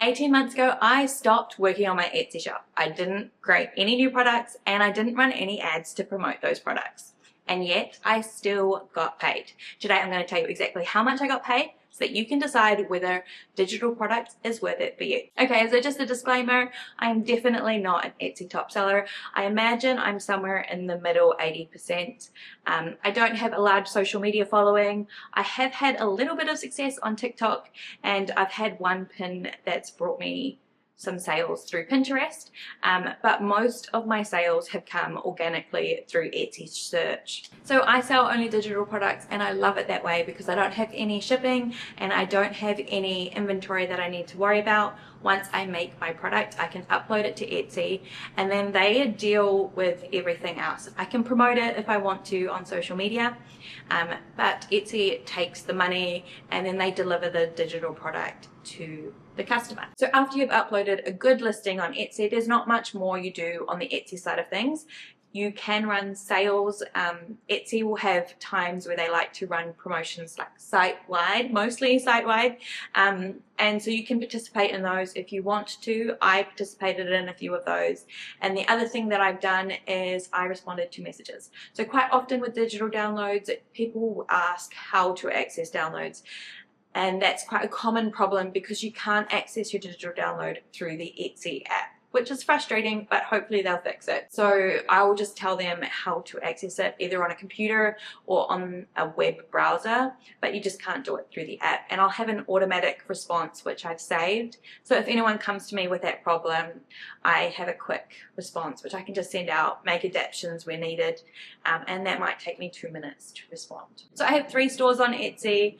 18 months ago, I stopped working on my Etsy shop. I didn't create any new products and I didn't run any ads to promote those products. And yet, I still got paid. Today, I'm going to tell you exactly how much I got paid so that you can decide whether digital product is worth it for you. Okay, so just a disclaimer, I'm definitely not an Etsy top seller. I imagine I'm somewhere in the middle 80%. I don't have a large social media following. I have had a little bit of success on TikTok, and I've had one pin that's brought me some sales through Pinterest, but most of my sales have come organically through Etsy search. So I sell only digital products and I love it that way because I don't have any shipping and I don't have any inventory that I need to worry about. Once I make my product, I can upload it to Etsy and then they deal with everything else. I can promote it if I want to on social media, but Etsy takes the money and then they deliver the digital product to the customer. So after you've uploaded a good listing on Etsy, there's not much more you do on the Etsy side of things. You can run sales. Etsy will have times where they like to run promotions like site-wide, mostly site-wide. And so you can participate in those if you want to. I participated in a few of those. And the other thing that I've done is I responded to messages. So quite often with digital downloads, people will ask how to access downloads. And that's quite a common problem because you can't access your digital download through the Etsy app, which is frustrating, but hopefully they'll fix it. So I will just tell them how to access it either on a computer or on a web browser, but you just can't do it through the app. And I'll have an automatic response, which I've saved. So if anyone comes to me with that problem, I have a quick response, which I can just send out, make adaptations where needed, and that might take me 2 minutes to respond. So I have 3 stores on Etsy.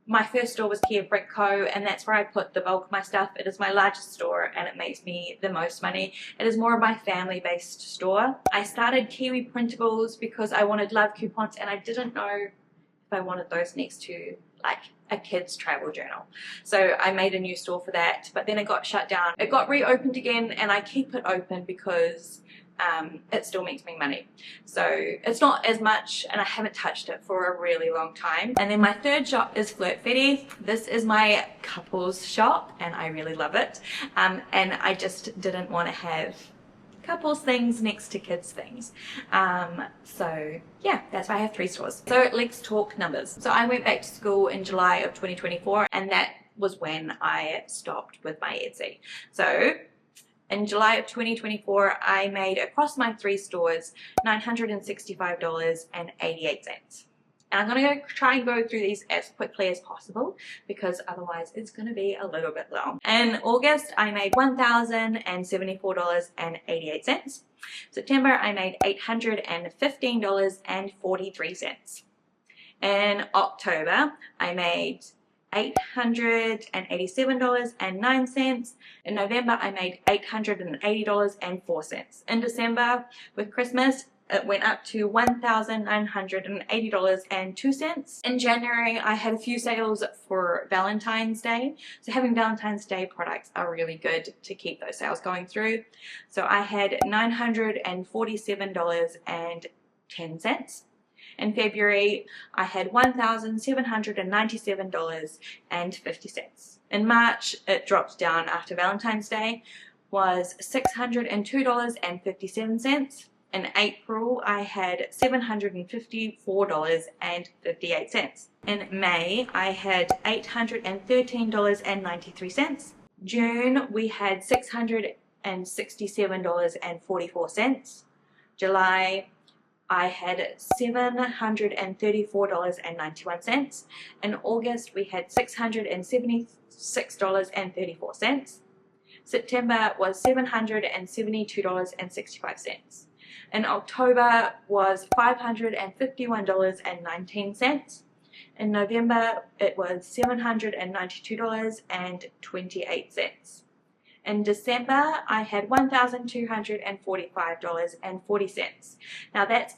My first store was Kia Brick Co, and that's where I put the bulk of my stuff. It is my largest store and it makes me the most money. It is more of my family-based store. I started Kiwi Printables because I wanted love coupons and I didn't know if I wanted those next to like a kid's travel journal. So I made a new store for that, but then it got shut down. It got reopened again and I keep it open because it still makes me money. So it's not as much and I haven't touched it for a really long time. And then my third shop is Flirt Fetty. This is my couples shop and I really love it. And I just didn't want to have couples things next to kids things. So yeah, that's why I have 3 stores. So let's talk numbers. So I went back to school in July of 2024 and that was when I stopped with my Etsy. So in July of 2024, I made across my 3 stores $965.88. And I'm going to try and go through these as quickly as possible because otherwise it's going to be a little bit long. In August, I made $1,074.88. September, I made $815.43. In October, I made $887.09. In November, I made $880.04. In December, with Christmas, it went up to $1,980.02. In January, I had a few sales for Valentine's Day. So having Valentine's Day products are really good to keep those sales going through. So I had $947.10. In February, I had $1,797.50. In March, it dropped down after Valentine's Day, was $602.57. In April, I had $754.58. In May, I had $813.93. June, we had $667.44. July, I had $734.91. In August, we had $676.34. September was $772.65. In October was $551.19. In November, it was $792.28. In December, I had $1,245.40. Now that's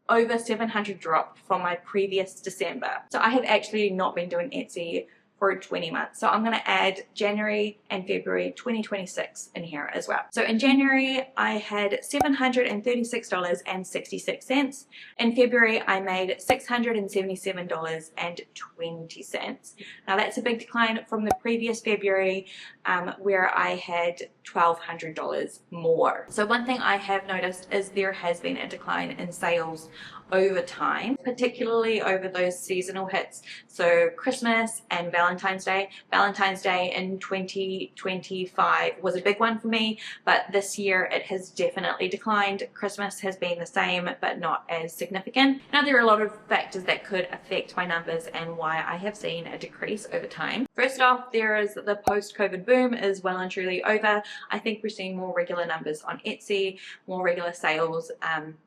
over $700 drop from my previous December. So I have actually not been doing Etsy for 20 months. So I'm going to add January and February 2026 in here as well. So in January, I had $736.66. In February, I made $677.20. Now that's a big decline from the previous February where I had $1,200 more. So one thing I have noticed is there has been a decline in sales over time, particularly over those seasonal hits. So Christmas and Valentine's Day. Valentine's Day in 2025 was a big one for me, but this year it has definitely declined. Christmas has been the same, but not as significant. Now there are a lot of factors that could affect my numbers and why I have seen a decrease over time. First off, there is the post-COVID boom is well and truly over. I think we're seeing more regular numbers on Etsy, more regular sales.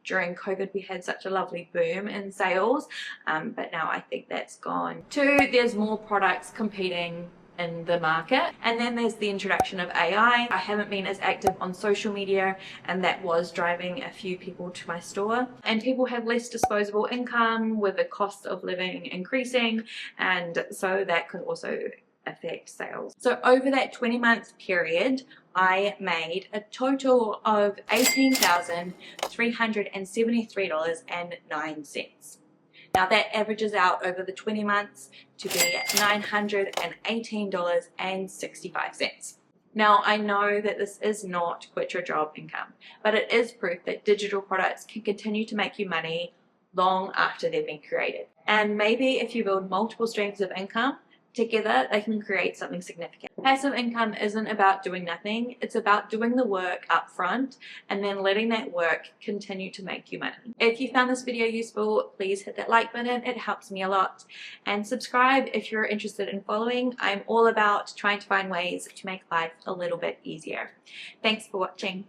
During COVID we had such a lovely boom in sales, but now I think that's gone. Two, there's more products competing in the market, and then there's the introduction of AI. I haven't been as active on social media, and that was driving a few people to my store, and people have less disposable income with the cost of living increasing, and so that could also affect sales. So over that 20-month period, I made a total of $18,373.09. Now that averages out over the 20 months to be $918.65. Now I know that this is not quit your job income, but it is proof that digital products can continue to make you money long after they've been created. And maybe if you build multiple streams of income, together they can create something significant. Passive income isn't about doing nothing, it's about doing the work up front and then letting that work continue to make you money. If you found this video useful, please hit that like button, it helps me a lot. And subscribe if you're interested in following. I'm all about trying to find ways to make life a little bit easier. Thanks for watching.